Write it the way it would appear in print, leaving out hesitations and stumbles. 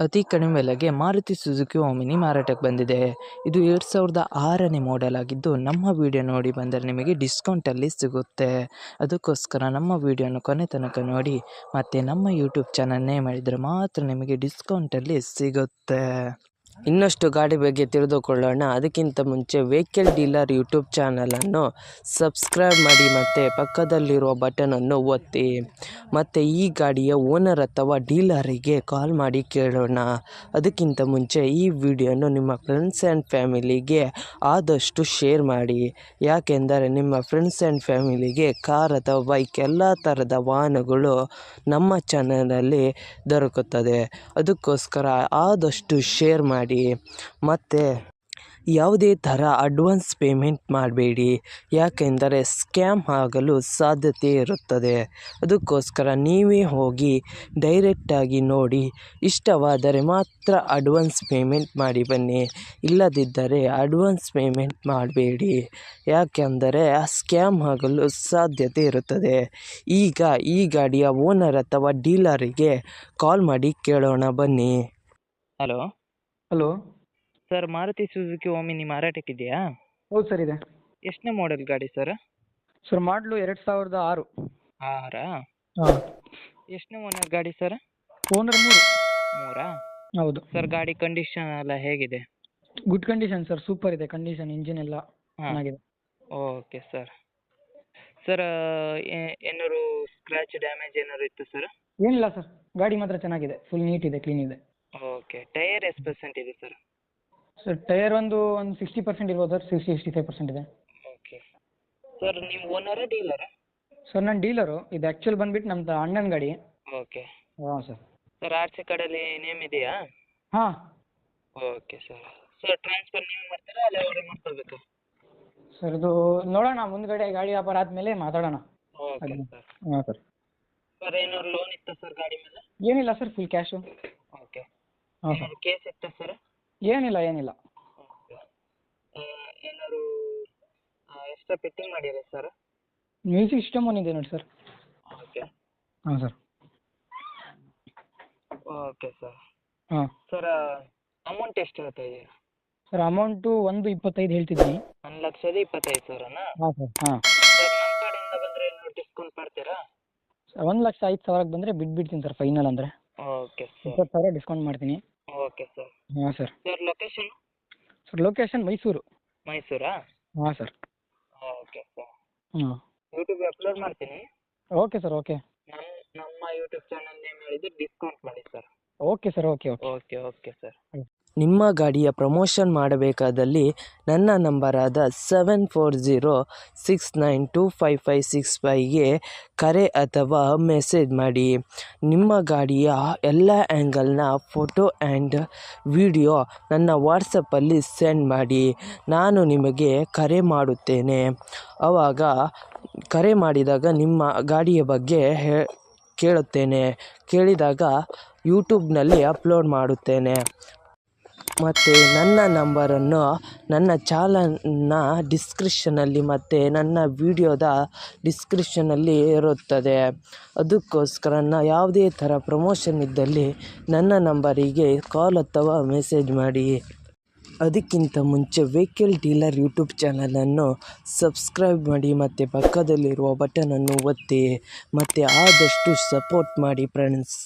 ಅತಿ ಕಡಿಮೆ ಬೆಲೆಗೆ ಮಾರುತಿ ಸುಜುಕಿ ಓಮಿನಿ ಮಾರಾಟಕ್ಕೆ ಬಂದಿದೆ. ಇದು 2006ನೇ ಮಾಡೆಲ್ ಆಗಿದ್ದು, ನಮ್ಮ ವಿಡಿಯೋ ನೋಡಿ ಬಂದರೆ ನಿಮಗೆ ಡಿಸ್ಕೌಂಟಲ್ಲಿ ಸಿಗುತ್ತೆ. ಅದಕ್ಕೋಸ್ಕರ ನಮ್ಮ ವಿಡಿಯೋನ ಕೊನೆ ತನಕ ನೋಡಿ ಮತ್ತು ನಮ್ಮ ಯೂಟ್ಯೂಬ್ ಚಾನಲ್ ನೇಮ್ ಮಾಡಿದರೆ ಮಾತ್ರ ನಿಮಗೆ ಡಿಸ್ಕೌಂಟಲ್ಲಿ ಸಿಗುತ್ತೆ. ಇನ್ನಷ್ಟು ಗಾಡಿ ಬಗ್ಗೆ ತಿಳಿದುಕೊಳ್ಳೋಣ. ಅದಕ್ಕಿಂತ ಮುಂಚೆ ವೆಹಿಕಲ್ ಡೀಲರ್ ಯೂಟ್ಯೂಬ್ ಚಾನಲನ್ನು ಸಬ್ಸ್ಕ್ರೈಬ್ ಮಾಡಿ ಮತ್ತು ಪಕ್ಕದಲ್ಲಿರುವ ಬಟನನ್ನು ಒತ್ತಿ. ಮತ್ತು ಈ ಗಾಡಿಯ ಓನರ್ ಅಥವಾ ಡೀಲರಿಗೆ ಕಾಲ್ ಮಾಡಿ ಕೇಳೋಣ. ಅದಕ್ಕಿಂತ ಮುಂಚೆ ಈ ವಿಡಿಯೋನು ನಿಮ್ಮ ಫ್ರೆಂಡ್ಸ್ ಆ್ಯಂಡ್ ಫ್ಯಾಮಿಲಿಗೆ ಆದಷ್ಟು ಶೇರ್ ಮಾಡಿ. ಯಾಕೆಂದರೆ ನಿಮ್ಮ ಫ್ರೆಂಡ್ಸ್ ಆ್ಯಂಡ್ ಫ್ಯಾಮಿಲಿಗೆ ಕಾರ್ ಅಥವಾ ಬೈಕ್ ಎಲ್ಲ ಥರದ ವಾಹನಗಳು ನಮ್ಮ ಚಾನಲಲ್ಲಿ ದೊರಕುತ್ತದೆ. ಅದಕ್ಕೋಸ್ಕರ ಆದಷ್ಟು ಶೇರ್ ಮಾಡಿ. ಮತ್ತು ಯಾವುದೇ ಥರ ಅಡ್ವಾನ್ಸ್ ಪೇಮೆಂಟ್ ಮಾಡಬೇಡಿ, ಯಾಕೆಂದರೆ ಸ್ಕ್ಯಾಮ್ ಆಗಲು ಸಾಧ್ಯತೆ ಇರುತ್ತದೆ. ಅದಕ್ಕೋಸ್ಕರ ನೀವೇ ಹೋಗಿ ಡೈರೆಕ್ಟಾಗಿ ನೋಡಿ, ಇಷ್ಟವಾದರೆ ಮಾತ್ರ ಅಡ್ವಾನ್ಸ್ ಪೇಮೆಂಟ್ ಮಾಡಿ ಬನ್ನಿ. ಇಲ್ಲದಿದ್ದರೆ ಅಡ್ವಾನ್ಸ್ ಪೇಮೆಂಟ್ ಮಾಡಬೇಡಿ, ಯಾಕೆಂದರೆ ಸ್ಕ್ಯಾಮ್ ಆಗಲು ಸಾಧ್ಯತೆ ಇರುತ್ತದೆ. ಈಗ ಈ ಗಾಡಿಯ ಓನರ್ ಅಥವಾ ಡೀಲರಿಗೆ ಕಾಲ್ ಮಾಡಿ ಕೇಳೋಣ ಬನ್ನಿ. Hello sir, Maruti Suzuki Omni ಮಾರಾಟಕ್ಕಿದೆಯಾ? ಹೌದು ಸರ್, ಇದೆ. ಎಷ್ಟನೇ ಮಾಡೆಲ್ ಗಾಡಿ ಸರ್? ಸರ್ ಮಾಡಲು 2006. 6? ಹಾಂ. ಎಷ್ಟನೇ ಓನರ್ ಗಾಡಿ ಸರ್? ಓನರ್ 3? ಹೌದು ಸರ್, ಗಾಡಿ ಕಂಡೀಷನ್ ಎಲ್ಲ ಹೇಗಿದೆ? ಗುಡ್ ಕಂಡೀಷನ್ ಸರ್, ಸೂಪರ್ ಇದೆ ಕಂಡೀಷನ್, ಇಂಜಿನ್ ಎಲ್ಲ ಚೆನ್ನಾಗಿದೆ. Okay sir. ಸರ್, ಏನಾದ್ರು ಸ್ಕ್ರ್ಯಾಚ್ ಡ್ಯಾಮೇಜ್ ಏನಾದ್ರು ಇತ್ತು ಸರ್? ಏನಿಲ್ಲ ಸರ್, ಗಾಡಿ ಮಾತ್ರ ಚೆನ್ನಾಗಿದೆ, ಫುಲ್ ನೀಟ್ ಇದೆ, ಕ್ಲೀನ್ ಇದೆ. ಓಕೆ. ಟೈರ್ ಎಷ್ಟು ಪರ್ಸೆಂಟ್ ಇದೆ ಸರ್? ಸರ್ ಟೈರ್ ಒಂದು 60% ಇರ್ಬೋದು ಸರ್, 65% ಇದೆ. ಓಕೆ. ಸರ್, ನೀವು ಓನರಾ ಡೀಲರಾ? ಸರ್ ನಾನು ಡೀಲರು, ಇದು ಆ್ಯಕ್ಚುಲ್ ಬಂದುಬಿಟ್ಟು ನಮ್ಮದು ಅಣ್ಣನ ಗಾಡಿ. ಓಕೆ. ಹಾಂ ಸರ್. ಸರ್, ಆರ್ ಸಿ ಕಾರ್ಡಲ್ಲಿ ನೇಮ್ ಇದೆಯಾ? ಹಾಂ. Okay sir. ಸರ್, ಟ್ರಾನ್ಸ್ಫರ್ ನೀವು ಮಾಡ್ತೀರಾ ಅಲ್ಲ ಅವರೇ ಮಾಡ್ಕೊಳ್ಬೇಕಾ? ಸರ್ ಇದು ನೋಡೋಣ, ಮುಂದ್ಗಡೆ ಗಾಡಿ ವ್ಯಾಪಾರ ಆದಮೇಲೆ ಮಾತಾಡೋಣ. Okay sir. ಹಾಂ ಸರ್. ಸರ್, ಏನಾದ್ರು ಲೋನ್ ಇತ್ತಾ ಸರ್ ಗಾಡಿ ಮೇಲೆ? ಏನಿಲ್ಲ ಸರ್, ಫುಲ್ ಕ್ಯಾಶು. ಓಕೆ. ಹಾಂ ಸರ್. ಏನಾದ್ರು ಕೇಸ್ ಇತ್ತಾ ಸರ್? ಏನಿಲ್ಲ. ಓಕೆ. ಏನಾದ್ರು ಎಕ್ಸ್ಟ್ರಾ ಫಿಟ್ಟಿಂಗ್ ಮಾಡಿರಾ ಸರ್? ಮ್ಯೂಸಿಕ್ ಸಿಸ್ಟಮ್ ಒಂದಿದೆ ನೋಡಿ ಸರ್. ಓಕೆ. ಹಾಂ ಸರ್. Okay sir. ಹಾಂ ಸರ್, ಅಮೌಂಟ್ ಎಷ್ಟು ಹೇಳ್ತಾ ಇದ್ದೀರಾ? ಸರ್ ಅಮೌಂಟು 1.25 ಹೇಳ್ತಿದ್ದೀನಿ. 1,25,000ನಾ? ಹಾಂ ಸರ್. ಹಾಂ ಸರ್, ನಮ್ಮ ಕಡೆಯಿಂದ ಬಂದರೆ ಏನಾದ್ರು ಡಿಸ್ಕೌಂಟ್ ಮಾಡ್ತೀರಾ? ಸರ್ 1,05,000ಕ್ಕೆ ಬಂದರೆ ಬಿಟ್ಬಿಡ್ತೀನಿ ಸರ್, ಫೈನಲ್ ಅಂದರೆ ಓಕೆ ಸರ್. 20,000 ಡಿಸ್ಕೌಂಟ್ ಮಾಡ್ತೀನಿ. Okay sir. ಹಾಂ sir. Sir, location? Sir location Mysuru. ಮೈಸೂರಾ? ಹಾಂ ಸರ್. Okay sir. ಹಾಂ. ಯೂಟ್ಯೂಬ್ಗೆ ಅಪ್ಲೋಡ್ ಮಾಡ್ತೀನಿ. Okay sir. ಓಕೆ. ನಮ್ಮ ಯೂಟ್ಯೂಬ್ ಚಾನಲ್ ನೇಮ್ ಹೇಳಿದ್ರೆ ಡಿಸ್ಕೌಂಟ್ ಮಾಡಿ sir. Okay sir. Okay. Okay sir. ನಿಮ್ಮ ಗಾಡಿಯ ಪ್ರಮೋಷನ್ ಮಾಡಬೇಕಾದಲ್ಲಿ ನನ್ನ ನಂಬರಾದ 7406925565ಗೆ ಕರೆ ಅಥವಾ ಮೆಸೇಜ್ ಮಾಡಿ. ನಿಮ್ಮ ಗಾಡಿಯ ಎಲ್ಲ ಆ್ಯಂಗಲ್ನ ಫೋಟೋ ಆ್ಯಂಡ್ ವಿಡಿಯೋ ನನ್ನ ವಾಟ್ಸಪ್ಪಲ್ಲಿ ಸೆಂಡ್ ಮಾಡಿ. ನಾನು ನಿಮಗೆ ಕರೆ ಮಾಡುತ್ತೇನೆ. ಆವಾಗ ಕರೆ ಮಾಡಿದಾಗ ನಿಮ್ಮ ಗಾಡಿಯ ಬಗ್ಗೆ ಕೇಳುತ್ತೇನೆ. ಕೇಳಿದಾಗ ಯೂಟ್ಯೂಬ್ನಲ್ಲಿ ಅಪ್ಲೋಡ್ ಮಾಡುತ್ತೇನೆ. ಮತ್ತು ನನ್ನ ನಂಬರನ್ನು ನನ್ನ ಚಾನಲ್ನ ಡಿಸ್ಕ್ರಿಪ್ಷನಲ್ಲಿ ಮತ್ತು ನನ್ನ ವಿಡಿಯೋದ ಡಿಸ್ಕ್ರಿಪ್ಷನಲ್ಲಿ ಇರುತ್ತದೆ. ಅದಕ್ಕೋಸ್ಕರ ಯಾವುದೇ ಥರ ಪ್ರಮೋಷನ್ ಇದ್ದಲ್ಲಿ ನನ್ನ ನಂಬರಿಗೆ ಕಾಲ್ ಅಥವಾ ಮೆಸೇಜ್ ಮಾಡಿ. ಅದಕ್ಕಿಂತ ಮುಂಚೆ ವೆಹಿಕಲ್ ಡೀಲರ್ ಯೂಟ್ಯೂಬ್ ಚಾನಲನ್ನು ಸಬ್ಸ್ಕ್ರೈಬ್ ಮಾಡಿ ಮತ್ತು ಪಕ್ಕದಲ್ಲಿರುವ ಬಟನನ್ನು ಒತ್ತಿ ಮತ್ತು ಆದಷ್ಟು ಸಪೋರ್ಟ್ ಮಾಡಿ ಫ್ರೆಂಡ್ಸ್.